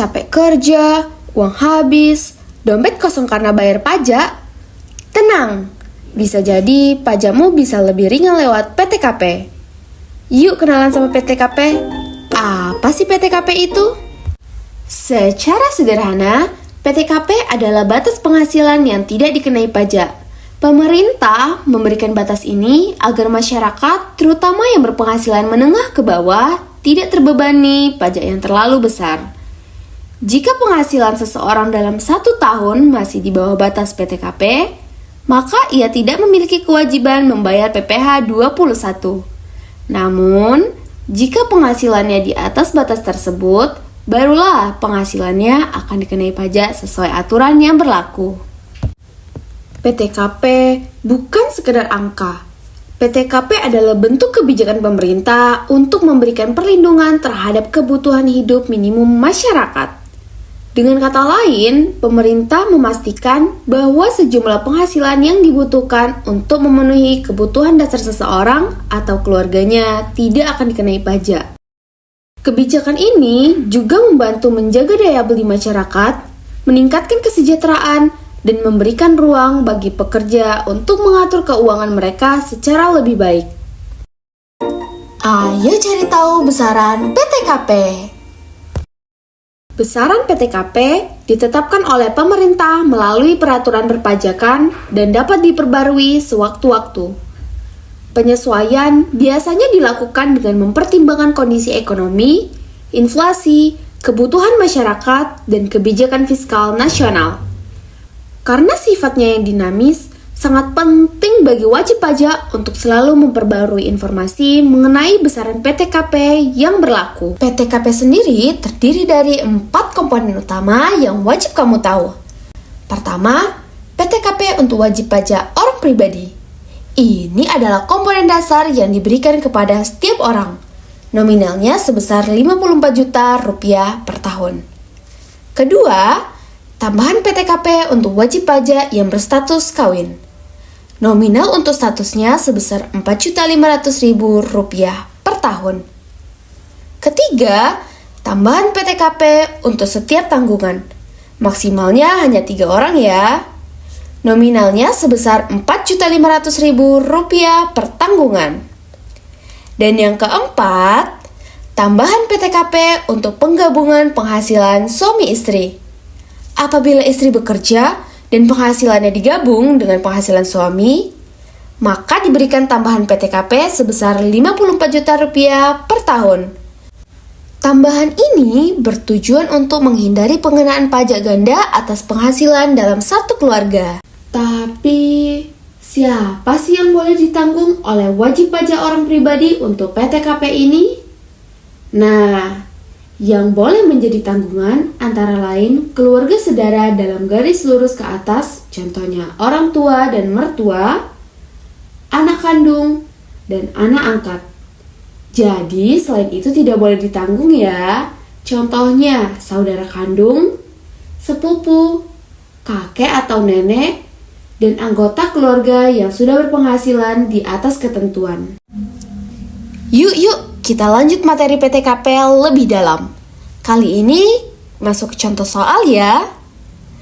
capek kerja, uang habis, dompet kosong karena bayar pajak? Tenang, bisa jadi pajakmu bisa lebih ringan lewat PTKP. Yuk kenalan sama PTKP. Apa sih PTKP itu? Secara sederhana, PTKP adalah batas penghasilan yang tidak dikenai pajak. Pemerintah memberikan batas ini agar masyarakat, terutama yang berpenghasilan menengah ke bawah, tidak terbebani pajak yang terlalu besar. Jika penghasilan seseorang dalam 1 tahun masih di bawah batas PTKP, maka ia tidak memiliki kewajiban membayar PPh 21. Namun, jika penghasilannya di atas batas tersebut, barulah penghasilannya akan dikenai pajak sesuai aturan yang berlaku. PTKP bukan sekedar angka. PTKP adalah bentuk kebijakan pemerintah untuk memberikan perlindungan terhadap kebutuhan hidup minimum masyarakat. Dengan kata lain, pemerintah memastikan bahwa sejumlah penghasilan yang dibutuhkan untuk memenuhi kebutuhan dasar seseorang atau keluarganya tidak akan dikenai pajak. Kebijakan ini juga membantu menjaga daya beli masyarakat, meningkatkan kesejahteraan, dan memberikan ruang bagi pekerja untuk mengatur keuangan mereka secara lebih baik. Ayo cari tahu besaran PTKP. Besaran PTKP ditetapkan oleh pemerintah melalui peraturan perpajakan dan dapat diperbarui sewaktu-waktu. Penyesuaian biasanya dilakukan dengan mempertimbangkan kondisi ekonomi, inflasi, kebutuhan masyarakat, dan kebijakan fiskal nasional. Karena sifatnya yang dinamis, sangat penting bagi wajib pajak untuk selalu memperbarui informasi mengenai besaran PTKP yang berlaku. PTKP sendiri terdiri dari 4 komponen utama yang wajib kamu tahu. Pertama, PTKP untuk wajib pajak orang pribadi. Ini adalah komponen dasar yang diberikan kepada setiap orang. Nominalnya sebesar Rp54 juta per tahun. Kedua, tambahan PTKP untuk wajib pajak yang berstatus kawin. Nominal untuk statusnya sebesar Rp4.500.000 per tahun. Ketiga, tambahan PTKP untuk setiap tanggungan. Maksimalnya hanya 3 orang ya. Nominalnya sebesar Rp4.500.000 per tanggungan. Dan yang keempat, tambahan PTKP untuk penggabungan penghasilan suami istri. Apabila istri bekerja dan penghasilannya digabung dengan penghasilan suami, maka diberikan tambahan PTKP sebesar Rp54 juta per tahun. Tambahan ini bertujuan untuk menghindari pengenaan pajak ganda atas penghasilan dalam satu keluarga. Tapi, siapa sih yang boleh ditanggung oleh wajib pajak orang pribadi untuk PTKP ini? Nah, yang boleh menjadi tanggungan antara lain keluarga sedara dalam garis lurus ke atas, contohnya orang tua dan mertua, anak kandung, dan anak angkat. Jadi selain itu tidak boleh ditanggung ya, contohnya saudara kandung, sepupu, kakek atau nenek, dan anggota keluarga yang sudah berpenghasilan di atas ketentuan. Yuk, kita lanjut materi PTKP lebih dalam. Kali ini masuk ke contoh soal ya.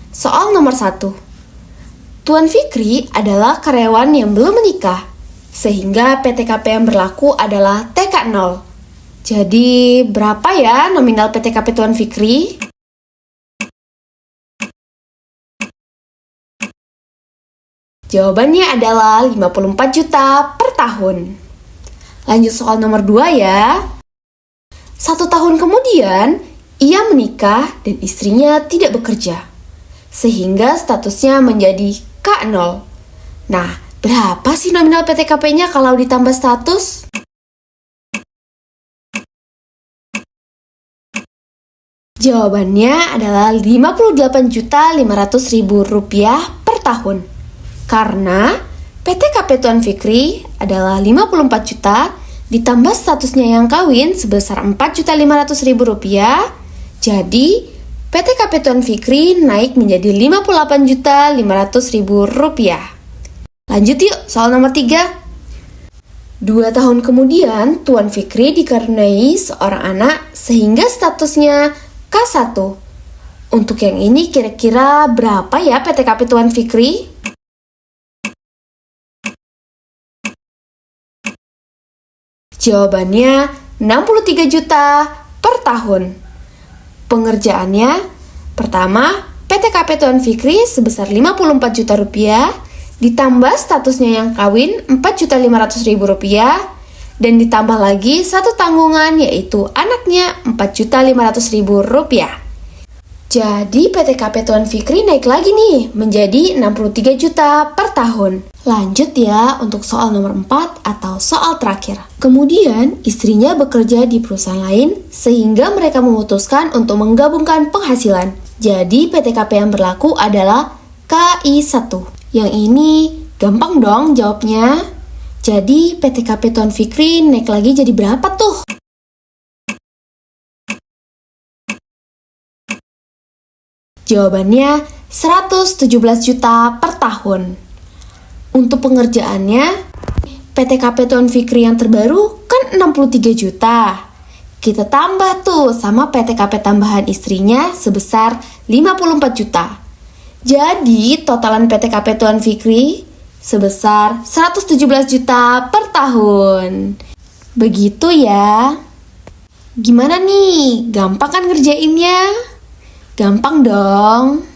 Soal nomor 1. Tuan Fikri adalah karyawan yang belum menikah, sehingga PTKP yang berlaku adalah TK0. Jadi berapa ya nominal PTKP Tuan Fikri? Jawabannya adalah Rp54 juta per tahun. Lanjut soal nomor 2 ya. 1 tahun kemudian, ia menikah dan istrinya tidak bekerja, sehingga statusnya menjadi K0. Nah, berapa sih nominal PTKP-nya kalau ditambah status? Jawabannya adalah Rp58.500.000 per tahun. Karena PTKP Tuan Fikri adalah Rp54 juta ditambah statusnya yang kawin sebesar Rp4.500.000, jadi PTKP Tuan Fikri naik menjadi Rp58.500.000. Lanjut yuk, soal nomor 3. 2 tahun kemudian, Tuan Fikri dikaruniai seorang anak sehingga statusnya K1. Untuk yang ini kira-kira berapa ya PTKP Tuan Fikri? Jawabannya 63 juta per tahun. Pengerjaannya, pertama, PTKP Tuan Fikri sebesar 54 juta rupiah, ditambah statusnya yang kawin 4.500.000 rupiah, dan ditambah lagi satu tanggungan yaitu anaknya 4.500.000 rupiah. Jadi PTKP Tuan Fikri naik lagi nih menjadi 63 juta per tahun. Lanjut ya untuk soal nomor 4 atau soal terakhir. Kemudian istrinya bekerja di perusahaan lain sehingga mereka memutuskan untuk menggabungkan penghasilan. Jadi PTKP yang berlaku adalah KI1. Yang ini gampang dong jawabnya. Jadi PTKP Tuan Fikri naik lagi jadi berapa tuh? Jawabannya 117 juta per tahun. Untuk pengerjaannya, PTKP Tuan Fikri yang terbaru kan 63 juta. Kita tambah tuh sama PTKP tambahan istrinya sebesar 54 juta. Jadi totalan PTKP Tuan Fikri sebesar 117 juta per tahun. Begitu ya. Gimana nih? Gampang kan ngerjainnya? Gampang dong.